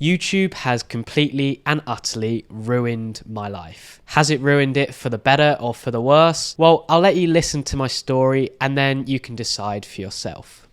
YouTube has completely and utterly ruined my life. Has it ruined it for the better or for the worse? Well, I'll let you listen to my story and then you can decide for yourself.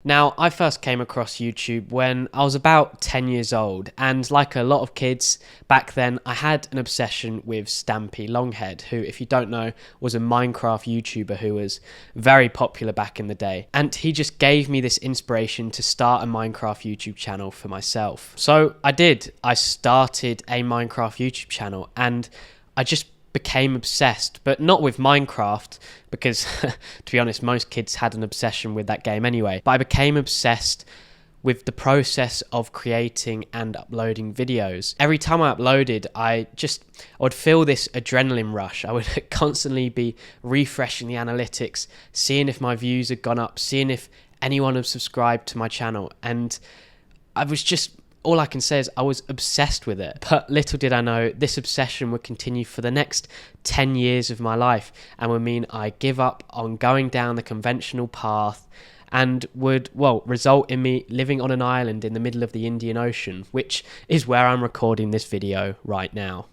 Now, I first came across YouTube when I was about 10 years old, and like a lot of kids back then, I had an obsession with Stampy Longhead, who, if you don't know, was a Minecraft YouTuber who was very popular back in the day. And he just gave me this inspiration to start a Minecraft YouTube channel for myself. So I did. I started a Minecraft YouTube channel, and I just became obsessed, but not with Minecraft, because to be honest, most kids had an obsession with that game anyway. But I became obsessed with the process of creating and uploading videos. Every time I uploaded, I would feel this adrenaline rush. I would constantly be refreshing the analytics, seeing if my views had gone up, seeing if anyone had subscribed to my channel. And I was just, all I can say is I was obsessed with it. But little did I know, this obsession would continue for the next 10 years of my life and would mean I give up on going down the conventional path and would, well, result in me living on an island in the middle of the Indian Ocean, which is where I'm recording this video right now.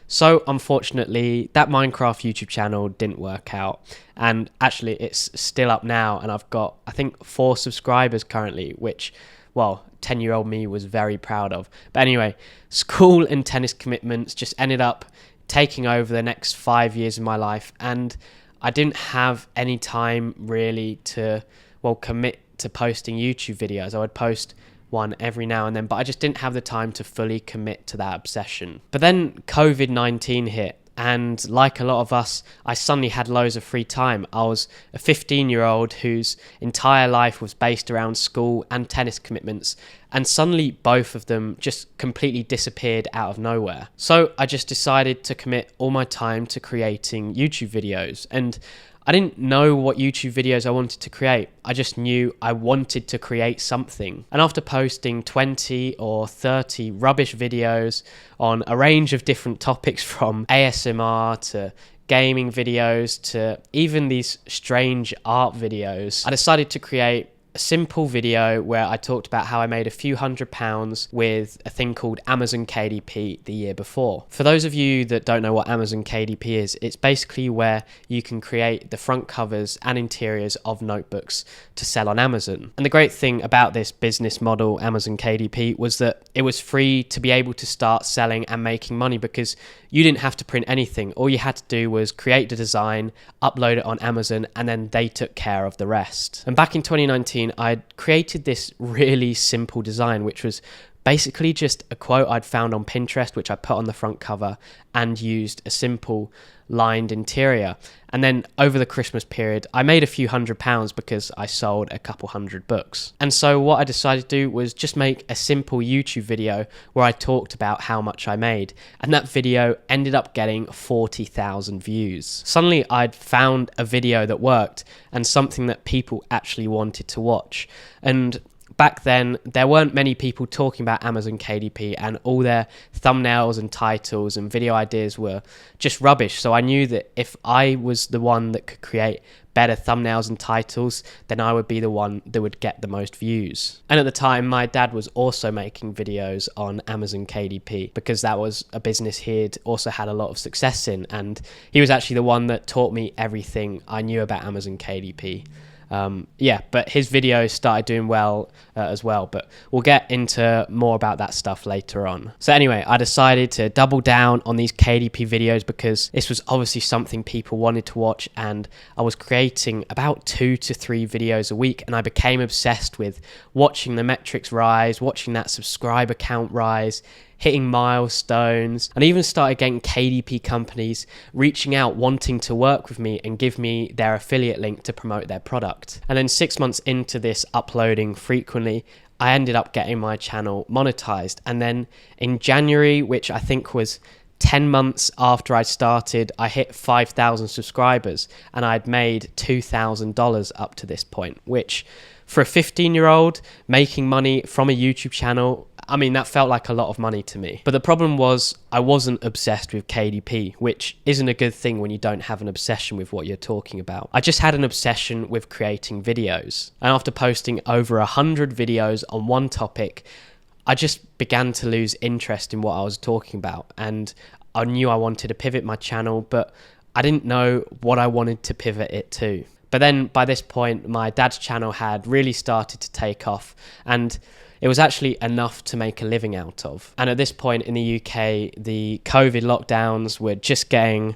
So unfortunately, that Minecraft YouTube channel didn't work out, and actually it's still up now, and I've got, I think, 4 subscribers currently, which, well, 10-year-old me was very proud of. But anyway, school and tennis commitments just ended up taking over the next 5 years of my life, and I didn't have any time really to, well, commit to posting YouTube videos. I would post one every now and then, but I just didn't have the time to fully commit to that obsession. But then COVID-19 hit, and like a lot of us, I suddenly had loads of free time. I was a 15-year-old whose entire life was based around school and tennis commitments, and suddenly both of them just completely disappeared out of nowhere. So I just decided to commit all my time to creating YouTube videos, and I didn't know what YouTube videos I wanted to create. I just knew I wanted to create something. And after posting 20 or 30 rubbish videos on a range of different topics, from ASMR to gaming videos to even these strange art videos, I decided to create a simple video where I talked about how I made a few £100 with a thing called Amazon KDP the year before. For those of you that don't know what Amazon KDP is, it's basically where you can create the front covers and interiors of notebooks to sell on Amazon. And the great thing about this business model, Amazon KDP, was that it was free to be able to start selling and making money, because you didn't have to print anything. All you had to do was create the design, upload it on Amazon, and then they took care of the rest. And back in 2019, I'd created this really simple design, which was basically just a quote I'd found on Pinterest, which I put on the front cover, and used a simple lined interior. And then over the Christmas period, I made a few £100 because I sold a couple hundred books. And so what I decided to do was just make a simple YouTube video where I talked about how much I made. And that video ended up getting 40,000 views. Suddenly I'd found a video that worked and something that people actually wanted to watch. And back then, there weren't many people talking about Amazon KDP, and all their thumbnails and titles and video ideas were just rubbish. So I knew that if I was the one that could create better thumbnails and titles, then I would be the one that would get the most views. And at the time, my dad was also making videos on Amazon KDP, because that was a business he'd also had a lot of success in. And he was actually the one that taught me everything I knew about Amazon KDP. But his videos started doing well as well, but we'll get into more about that stuff later on. So anyway, I decided to double down on these KDP videos because this was obviously something people wanted to watch, and I was creating about 2 to 3 videos a week, and I became obsessed with watching the metrics rise, watching that subscriber count rise, hitting milestones, and even started getting KDP companies reaching out wanting to work with me and give me their affiliate link to promote their product. And then 6 months into this uploading frequently, I ended up getting my channel monetized. And then in January, which I think was 10 months after I started, I hit 5,000 subscribers and I'd made $2,000 up to this point, which for a 15-year-old making money from a YouTube channel I mean, that felt like a lot of money to me. But the problem was I wasn't obsessed with KDP, which isn't a good thing when you don't have an obsession with what you're talking about. I just had an obsession with creating videos. And after posting over 100 videos on one topic, I just began to lose interest in what I was talking about. And I knew I wanted to pivot my channel, but I didn't know what I wanted to pivot it to. But then by this point, my dad's channel had really started to take off, and it was actually enough to make a living out of. And at this point in the UK, the COVID lockdowns were just getting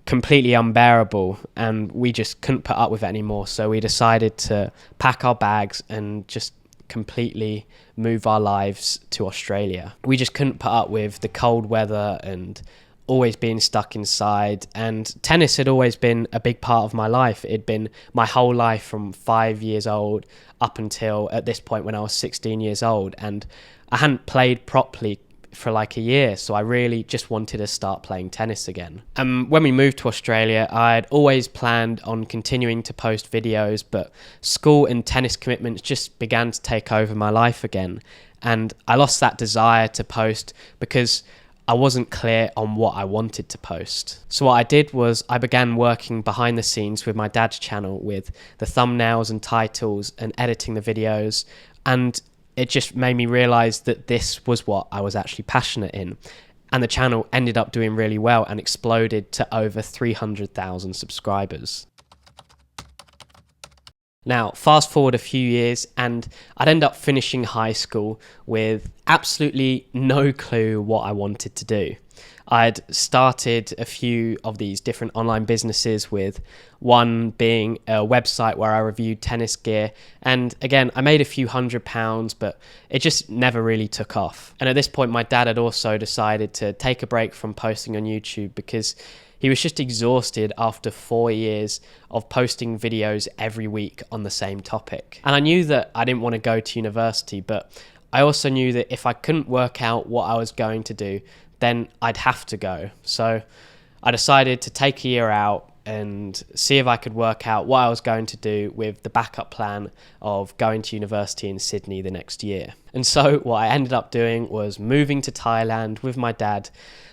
completely unbearable, and we just couldn't put up with it anymore. So we decided to pack our bags and just completely move our lives to Australia. We just couldn't put up with the cold weather and always being stuck inside, and tennis had always been a big part of my life. It'd been my whole life from 5 years old up until at this point when I was 16 years old, and I hadn't played properly for like a year, so I really just wanted to start playing tennis again. When we moved to Australia, I'd always planned on continuing to post videos, but school and tennis commitments just began to take over my life again, and I lost that desire to post because I wasn't clear on what I wanted to post. So what I did was I began working behind the scenes with my dad's channel with the thumbnails and titles and editing the videos, and it just made me realize that this was what I was actually passionate in. And the channel ended up doing really well and exploded to over 300,000 subscribers. Now, fast forward a few years and I'd end up finishing high school with absolutely no clue what I wanted to do. I'd started a few of these different online businesses, with one being a website where I reviewed tennis gear. And again, I made a few £100, but it just never really took off. And at this point, my dad had also decided to take a break from posting on YouTube because he was just exhausted after 4 years of posting videos every week on the same topic. And I knew that I didn't want to go to university, but I also knew that if I couldn't work out what I was going to do, then I'd have to go. So I decided to take a year out and see if I could work out what I was going to do, with the backup plan of going to university in Sydney the next year. And so what I ended up doing was moving to Thailand with my dad,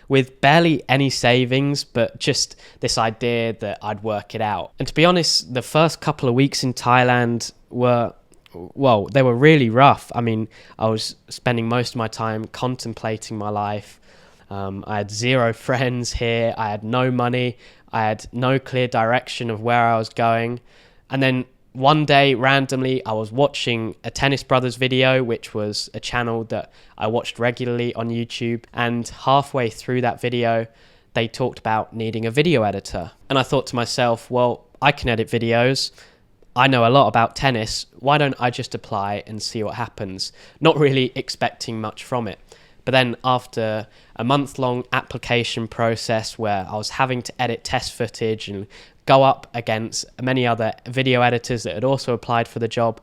with barely any savings, but just this idea that I'd work it out. And to be honest, the first couple of weeks in Thailand were, well, they were really rough. I mean, I was spending most of my time contemplating my life. I had zero friends here. I had no money. I had no clear direction of where I was going. And then one day, randomly, I was watching a Tennis Brothers video, which was a channel that I watched regularly on YouTube. And halfway through that video, they talked about needing a video editor. And I thought to myself, well, I can edit videos. I know a lot about tennis. Why don't I just apply and see what happens? Not really expecting much from it. But then after a month-long application process where I was having to edit test footage and go up against many other video editors that had also applied for the job,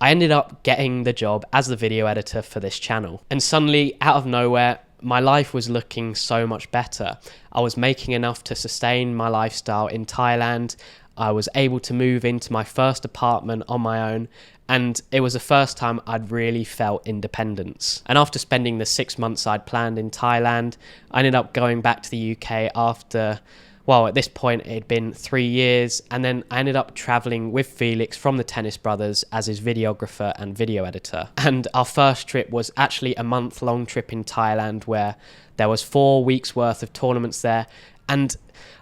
I ended up getting the job as the video editor for this channel. And suddenly, out of nowhere, my life was looking so much better. I was making enough to sustain my lifestyle in Thailand. I was able to move into my first apartment on my own, and it was the first time I'd really felt independence. And after spending the 6 months I'd planned in Thailand, I ended up going back to the UK after, well, at this point it had been 3 years, and then I ended up traveling with Felix from the Tennis Brothers as his videographer and video editor. And our first trip was actually a month-long trip in Thailand where there was 4 weeks worth of tournaments there, and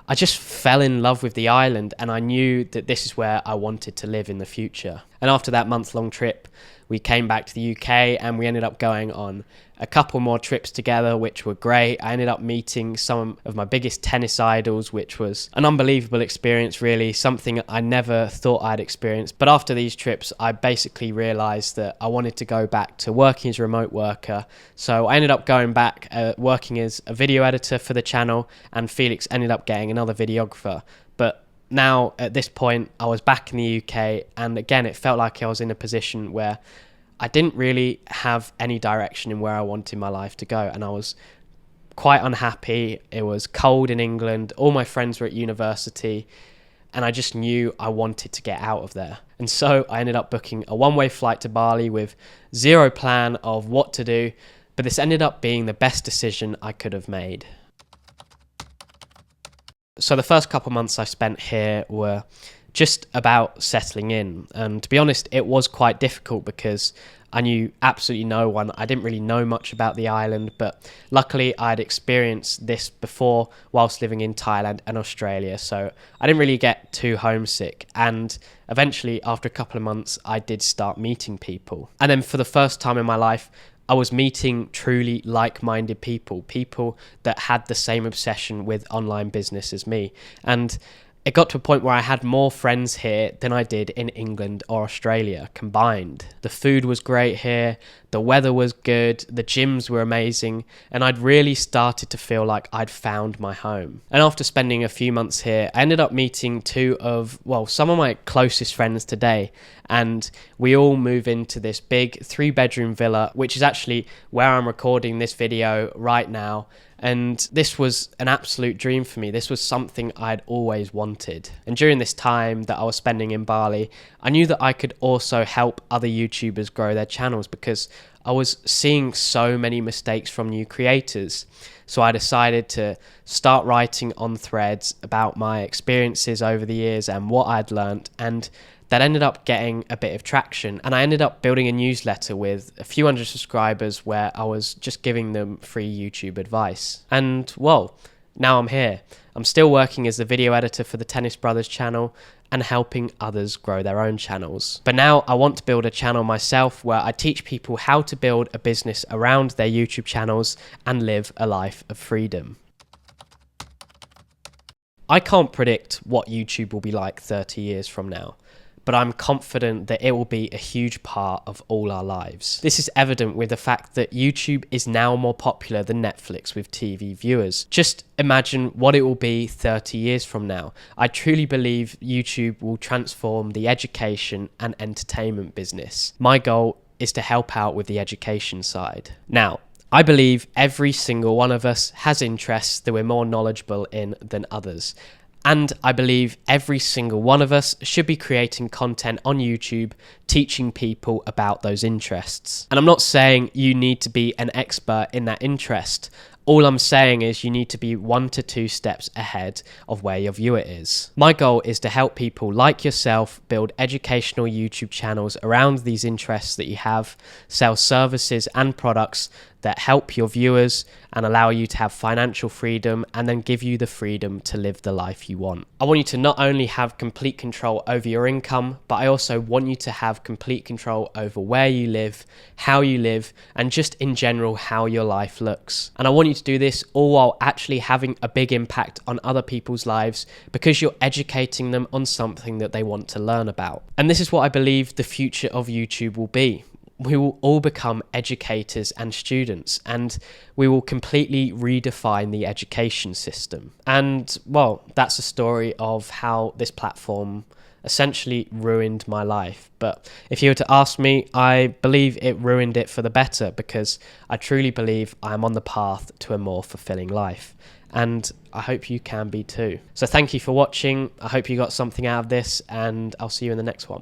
I just fell in love with the island, and I knew that this is where I wanted to live in the future. And after that month-long trip, we came back to the UK and we ended up going on a couple more trips together, which were great. I ended up meeting some of my biggest tennis idols, which was an unbelievable experience, really, something I never thought I'd experience. But after these trips, I basically realized that I wanted to go back to working as a remote worker. So I ended up going back working as a video editor for the channel, and Felix ended up getting another videographer. But now at this point, I was back in the UK, and again, it felt like I was in a position where I didn't really have any direction in where I wanted my life to go, and I was quite unhappy. It was cold in England, all my friends were at university, and I just knew I wanted to get out of there. And so I ended up booking a one-way flight to Bali with zero plan of what to do, But this ended up being the best decision I could have made. So the first couple months I spent here were just about settling in. And to be honest, it was quite difficult because I knew absolutely no one. I didn't really know much about the island, but luckily I'd experienced this before whilst living in Thailand and Australia, so I didn't really get too homesick. And eventually, after a couple of months, I did start meeting people. And then for the first time in my life, I was meeting truly like-minded people, people that had the same obsession with online business as me. And it got to a point where I had more friends here than I did in England or Australia combined. The food was great here, the weather was good, the gyms were amazing, and I'd really started to feel like I'd found my home. And after spending a few months here, I ended up meeting some of my closest friends today, and we all move into this big 3-bedroom villa, which is actually where I'm recording this video right now. And this was an absolute dream for me. This was something I'd always wanted. And during this time that I was spending in Bali, I knew that I could also help other YouTubers grow their channels because I was seeing so many mistakes from new creators. So I decided to start writing on threads about my experiences over the years and what I'd learnt, and that ended up getting a bit of traction. And I ended up building a newsletter with a few hundred subscribers where I was just giving them free YouTube advice. And well, now I'm here. I'm still working as the video editor for the Tennis Brothers channel and helping others grow their own channels. But now I want to build a channel myself where I teach people how to build a business around their YouTube channels and live a life of freedom. I can't predict what YouTube will be like 30 years from now, but I'm confident that it will be a huge part of all our lives. This is evident with the fact that YouTube is now more popular than Netflix with TV viewers. Just imagine what it will be 30 years from now. I truly believe YouTube will transform the education and entertainment business. My goal is to help out with the education side. Now, I believe every single one of us has interests that we're more knowledgeable in than others. And I believe every single one of us should be creating content on YouTube, teaching people about those interests. And I'm not saying you need to be an expert in that interest. All I'm saying is you need to be 1 to 2 steps ahead of where your viewer is. My goal is to help people like yourself build educational YouTube channels around these interests that you have, sell services and products that help your viewers and allow you to have financial freedom and then give you the freedom to live the life you want. I want you to not only have complete control over your income, but I also want you to have complete control over where you live, how you live, and just in general how your life looks. And I want you to do this all while actually having a big impact on other people's lives because you're educating them on something that they want to learn about. And this is what I believe the future of YouTube will be. We will all become educators and students, and we will completely redefine the education system. And well, that's a story of how this platform essentially ruined my life. But if you were to ask me, I believe it ruined it for the better because I truly believe I'm on the path to a more fulfilling life. And I hope you can be too. So thank you for watching. I hope you got something out of this, and I'll see you in the next one.